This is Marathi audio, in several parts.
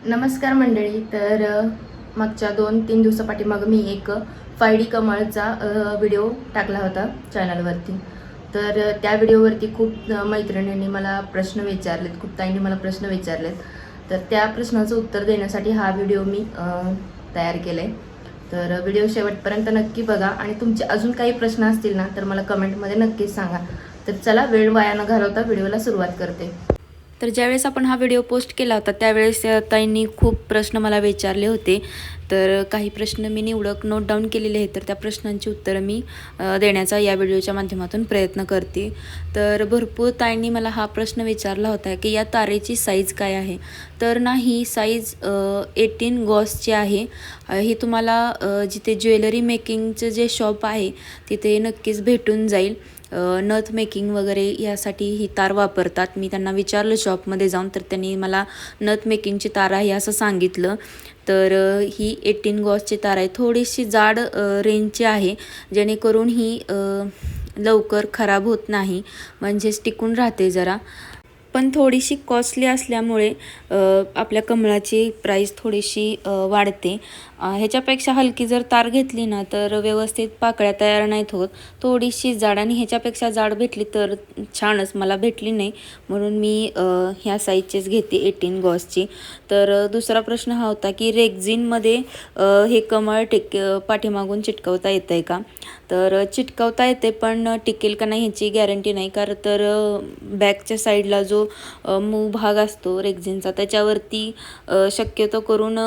नमस्कार मंडळी. तर मागच्या 2-3 दिवसापाठीमाग मी एक 5D कमळचा व्हिडिओ टाकला होता चॅनलवरती. तर त्या व्हिडिओवरती खूप मैत्रिणींनी मला प्रश्न विचारलेत, खूप ताईंनी मला प्रश्न विचारलेत. तर त्या प्रश्नाचं उत्तर देण्यासाठी हा व्हिडिओ मी तयार केला आहे. तर व्हिडिओ शेवटपर्यंत नक्की बघा आणि तुमचे अजून काही प्रश्न असतील ना तर मला कमेंटमध्ये नक्कीच सांगा. तर चला वेळ वाया न घालवता व्हिडिओला सुरुवात करते. तर ज्यावेळेस आपण हा व्हिडिओ पोस्ट केला होता त्यावेळेस ताईंनी खूप प्रश्न मला विचारले होते. तर काही प्रश्न मी निवडक नोट डाऊन केलेले आहेत. तर त्या प्रश्नांची उत्तरं मी देण्याचा या व्हिडिओच्या माध्यमातून प्रयत्न करते. तर भरपूर ताईंनी मला हा प्रश्न विचारला होता की या तारेची साईज काय आहे. तर ना ही साईज 18 गॉसची आहे. ही तुम्हाला जिथे ज्वेलरी मेकिंगचं जे शॉप आहे तिथे नक्कीच भेटून जाईल. नथ मेकिंग वगैरे यासाठी ही तार वापरतात. मी त्यांना विचारलं शॉपमध्ये जाऊन, तर त्यांनी मला नथ मेकिंगची तार आहे असं सांगितलं. तर ही 18 गॉसची तार आहे. थोडीशी जाड रेंजची आहे, जेणेकरून ही लवकर खराब होत नाही, म्हणजेच टिकून राहते जरा. पण थोडीशी कॉस्टली असल्यामुळे आपल्या कमळाची प्राईस थोडीशी वाढते. ह्याच्यापेक्षा हलकी जर तार घेतली ना तर व्यवस्थित पाकळ्या तयार नाहीत होत. थोडीशी जाड आणि ह्याच्यापेक्षा जाड भेटली तर छानच. मला भेटली नाही म्हणून मी ह्या साईजचीच घेते 18 गॉसची. तर दुसरा प्रश्न हा होता की रेक्झिनमध्ये हे कमळ पाठीमागून चिटकवता येतं आहे का. तर चिटकवता येते पण टिकेल का नाही ह्याची गॅरंटी नाही. कारण तर बॅकच्या साईडला जो मूग भाग असतो रेक्झिनचा त्याच्यावरती शक्यतो करून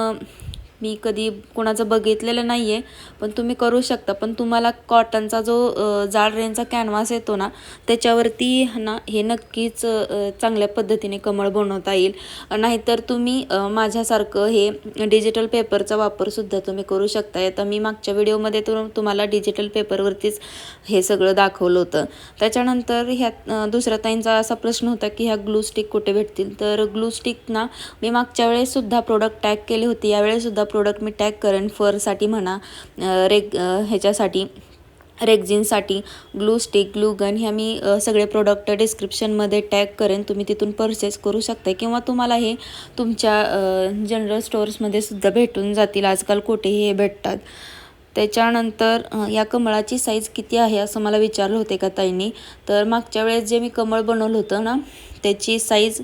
मी कधी कोणाचं बघितलेलं नाही आहे, पण तुम्ही करू शकता. पण तुम्हाला कॉटनचा जो जाड रेंजचा कॅनव्हास येतो ना त्याच्यावरती ना हे नक्कीच चांगल्या पद्धतीने कमळ बनवता येईल. नाहीतर तुम्ही माझ्यासारखं हे डिजिटल पेपरचा वापरसुद्धा तुम्ही करू शकता. आता मी मागच्या व्हिडिओमध्ये तुम्हाला डिजिटल पेपरवरतीच हे सगळं दाखवलं होतं. त्याच्यानंतर ह्या दुसऱ्या ताईंचा असा प्रश्न होता की ह्या ग्लू स्टिक कुठे भेटतील. तर ग्लू स्टिक ना मी मागच्या वेळेससुद्धा प्रोडक्ट टॅग केले होते, यावेळेससुद्धा प्रोडक्ट मी टॅग करेन. फरसाठी म्हणा, ह्याच्यासाठी रेक्झिनसाठी ग्लू स्टिक, ग्लू गन ह्या मी सगळे प्रोडक्ट डिस्क्रिप्शनमध्ये टॅग करेन. तुम्ही तिथून परचेस करू शकता किंवा तुम्हाला हे तुमच्या जनरल स्टोअर्समध्ये सुद्धा भेटून जातील. आजकाल कुठेही हे भेटतात. त्याच्यानंतर या कमळाची साईज किती आहे असं मला विचारलं होते का ताईंनी. तर मागच्या वेळेस जे मी कमळ बनवलं होतं ना त्याची साईज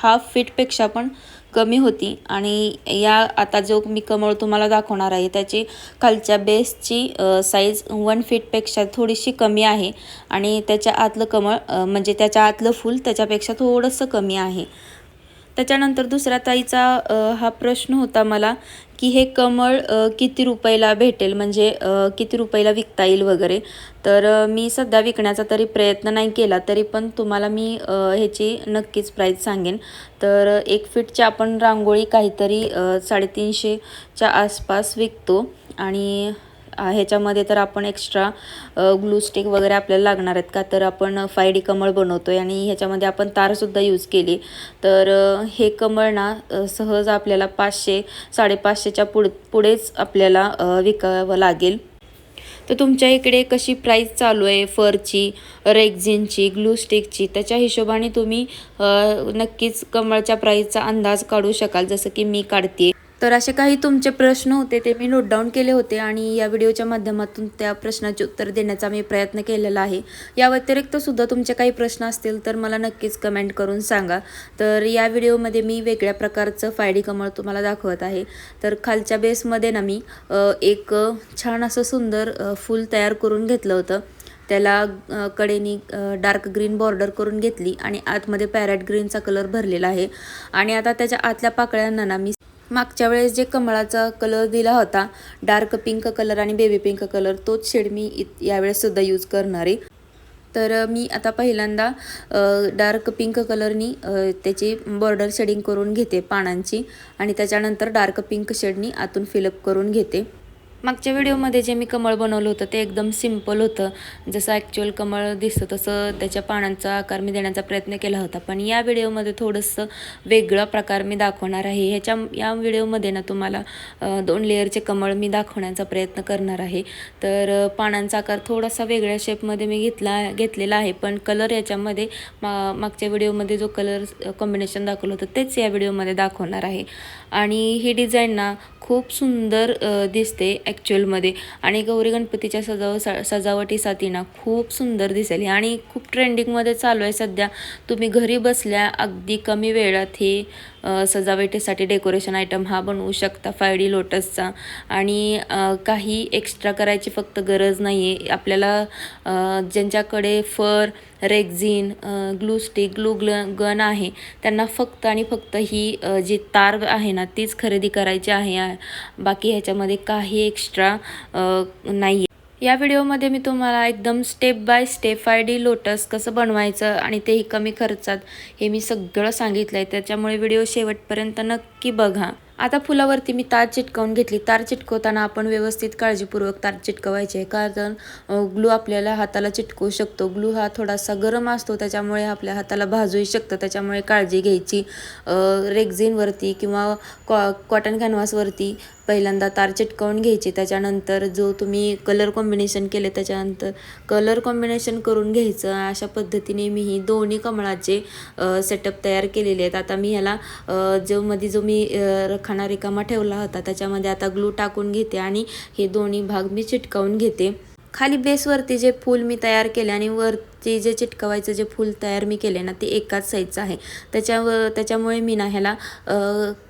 हाफ फीटपेक्षा पण कमी होती. आणि या आता जो मी कमळ तुम्हाला दाखवणार आहे त्याची खालच्या बेसची साईज 1 फीटपेक्षा थोडीशी कमी आहे आणि त्याच्या आतलं कमळ म्हणजे त्याच्या आतलं फूल त्याच्यापेक्षा थोडंसं कमी आहे. त्याच्यानंतर दुसऱ्या ताईचा हा प्रश्न होता मला की हे कमळ किती रुपयाला भेटेल, म्हणजे किती रुपयाला विकता येईल वगैरे. तर मी सध्या विकण्याचा तरी प्रयत्न नाही केला, तरी पण तुम्हाला मी ह्याची नक्कीच प्राईस सांगेन. तर 1 फीटची आपण रांगोळी काहीतरी 350च्या आसपास विकतो. आणि ह्याच्यामध्ये तर आपण एक्स्ट्रा ग्लू स्टिक वगैरे आपल्याला लागणार आहेत का, तर आपण 5D कमळ बनवतो आहे आणि ह्याच्यामध्ये आपण तारसुद्धा यूज केली. तर हे कमळ ना सहज आपल्याला 500-550च्या पुढेच आपल्याला विकावं लागेल. तर तुमच्या इकडे कशी प्राईस चालू आहे फरची, रेक्झिनची, ग्लू स्टिकची, त्याच्या हिशोबाने तुम्ही नक्कीच कमळच्या प्राईसचा अंदाज काढू शकाल, जसं की मी काढते. तर असे काही तुमचे प्रश्न होते ते मी नोट डाऊन केले होते आणि या व्हिडिओच्या माध्यमातून त्या प्रश्नाचे उत्तर देण्याचा मी प्रयत्न केलेला आहे. या व्यतिरिक्त सुद्धा तुमचे काही प्रश्न असतील तर मला नक्कीच कमेंट करून सांगा. तर या व्हिडिओमध्ये मी वेगळ्या प्रकारचं 5D कमळ तुम्हाला दाखवत आहे. तर खालच्या बेसमध्ये ना मी एक छान असं सुंदर फूल तयार करून घेतलं होतं. त्याला कडेनी डार्क ग्रीन बॉर्डर करून घेतली आणि आतमध्ये पॅरेट ग्रीनचा कलर भरलेला आहे. आणि आता त्याच्या आतल्या पाकळ्यांना ना मी मागच्या वेळेस जे कमळाचा कलर दिला होता डार्क पिंक कलर आणि बेबी पिंक कलर, तोच शेड मी यावेळेससुद्धा यूज करणार आहे. तर मी आता पहिल्यांदा डार्क पिंक कलरनी त्याची बॉर्डर शेडिंग करून घेते पानांची आणि त्याच्यानंतर डार्क पिंक शेडनी आतून फिलअप करून घेते. मागच्या व्हिडिओमध्ये जे मी कमळ बनवलं होतं ते एकदम सिम्पल होतं. जसं ॲक्च्युअल कमळ दिसतं तसं त्याच्या पानांचा आकार मी देण्याचा प्रयत्न केला होता. पण या व्हिडिओमध्ये थोडंसं वेगळा प्रकार मी दाखवणार आहे. या व्हिडिओमध्ये ना तुम्हाला 2 लेअरचे कमळ मी दाखवण्याचा प्रयत्न करणार आहे. तर पानांचा आकार थोडासा वेगळ्या शेपमध्ये मी घेतलेला आहे. पण कलर याच्यामध्ये मागच्या व्हिडिओमध्ये जो कलर कॉम्बिनेशन दाखवलं होतं तेच या व्हिडिओमध्ये दाखवणार आहे. आणि ही डिझाईन ना खूप सुंदर दिसते ॲक्च्युअलमध्ये आणि गौरी गणपतीच्या सजावटीसाठी ना खूप सुंदर दिसेल आणि खूप ट्रेंडिंगमध्ये चालू आहे सध्या. तुम्ही घरी बसल्या अगदी कमी वेळात हे सजावटीसाठी डेकोरेशन आयटम हा बनवू शकता 5D लोटसचा. आणि काही एक्स्ट्रा करायची फक्त गरज नाही आहे. आपल्याला ज्यांच्याकडे fur, rexine, glue stick, gun आहे त्यांना फक्त आणि फक्त ही जी तार आहे ना तीच खरेदी करायची आहे. बाकी ह्याच्यामध्ये काही एक्स्ट्रा नाही. या व्हिडिओमध्ये मी तुम्हाला एकदम step by step 5D lotus कसं बनवायचं आणि तेही कमी खर्चात हे मी सगळं सांगितलं आहे. त्याच्यामुळे व्हिडिओ शेवटपर्यंत नक्की बघा. आता फुलावरती मी तार चिटकवून घेतली. तार चिटकवताना आपण व्यवस्थित काळजीपूर्वक तार चिटकवायचे, कारण ग्लू आपल्याला हाताला चिटकवू शकतो. ग्लू हा थोडासा गरम असतो त्याच्यामुळे आपल्या हाताला भाजूही शकतं, त्याच्यामुळे काळजी घ्यायची. रेक्झिनवरती किंवा कॉटन कॅनव्हासवरती पहिल्यांदा तार चिटकवून घ्यायची. त्याच्यानंतर जो तुम्ही कलर कॉम्बिनेशन केले त्याच्यानंतर कलर कॉम्बिनेशन करून घ्यायचं. अशा पद्धतीने मी ही दोन्ही कमळाचे सेटअप तयार केलेले आहेत. आता मी ह्याला जो मी रखाना रिकामा ठेवला होता त्याच्यामध्ये आता ग्लू टाकून घेते आणि हे दोन्ही भाग मी चिटकावून घेते. खाली बेसवरती जे फूल मी तयार केले आणि वरती जे चिटकवायचं जे फूल तयार मी केले ना ते एकाच साईजचं आहे. त्याच्यामुळे मी ना ह्याला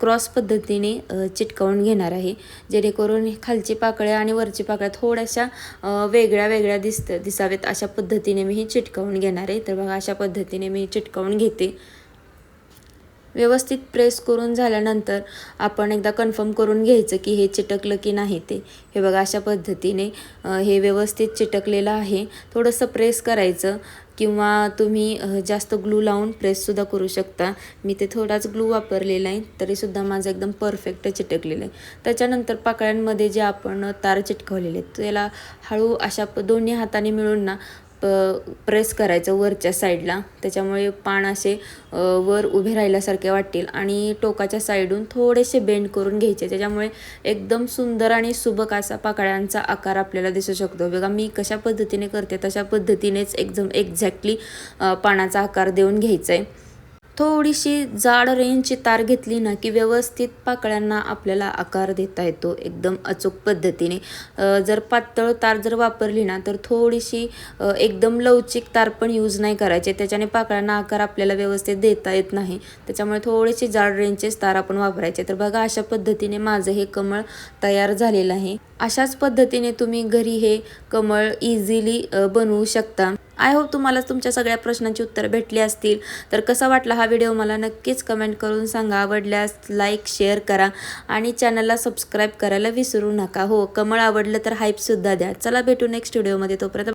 क्रॉस पद्धतीने चिटकवून घेणार आहे, जेणेकरून खालची पाकळ्या आणि वरची पाकळ्या थोड्याशा वेगळ्या दिसावेत अशा पद्धतीने मी ही चिटकवून घेणार आहे. तर बघा अशा पद्धतीने मी चिटकवून घेते. व्यवस्थित प्रेस करून झाल्यानंतर आपण एकदा कन्फर्म करून घ्यायचं की हे चिटकलं की नाही ते. हे बघा अशा पद्धतीने हे व्यवस्थित चिटकलेलं आहे. थोडंसं प्रेस करायचं किंवा तुम्ही जास्त ग्लू लावून प्रेससुद्धा करू शकता. मी ते थोडाच ग्लू वापरलेला आहे तरीसुद्धा माझं एकदम परफेक्ट चिटकलेलं आहे. त्याच्यानंतर पाकळ्यांमध्ये जे आपण तार चिटकवलेले आहेत त्याला हळू अशा दोन्ही हाताने मिळून ना प्रेस करायचं वरच्या साईडला. त्याच्यामुळे पान असे वर उभे राहिल्यासारखे वाटतील आणि टोकाच्या साईडून थोडेसे बेंड करून घ्यायचे. त्याच्यामुळे एकदम सुंदर आणि सुबक असा पाकळ्यांचा आकार आपल्याला दिसू शकतो. बघा मी कशा पद्धतीने करते तशा पद्धतीनेच एकदम एक्झॅक्टली पानाचा आकार देऊन घ्यायचा आहे. थोडीशी जाड रेंजची तार घेतली ना की व्यवस्थित पाकळ्यांना आपल्याला आकार देता येतो एकदम अचूक पद्धतीने. जर पातळ तार जर वापरली ना तर थोडीशी एकदम लवचिक तार पण यूज नाही करायचे, त्याच्याने पाकळ्यांना आकार आपल्याला व्यवस्थित देता येत नाही. त्याच्यामुळे थोडीशी जाड रेंजचेच तार आपण वापरायचे. तर बघा अशा पद्धतीने माझं हे कमळ तयार झालेलं आहे. अशाच पद्धतीने तुम्ही घरी हे कमळ इझिली बनवू शकता. आय होप तुम्हाला तुमच्या सगळ्या प्रश्नांची उत्तरं भेटली असतील. तर कसा वाटला हा व्हिडिओ मला नक्कीच कमेंट करून सांगा. आवडल्यास लाईक शेअर करा आणि चॅनलला सबस्क्राईब करायला विसरू नका. हो, कमळ आवडलं तर हाईपसुद्धा द्या. चला भेटू नेक्स्ट व्हिडिओमध्ये. तोपर्यंत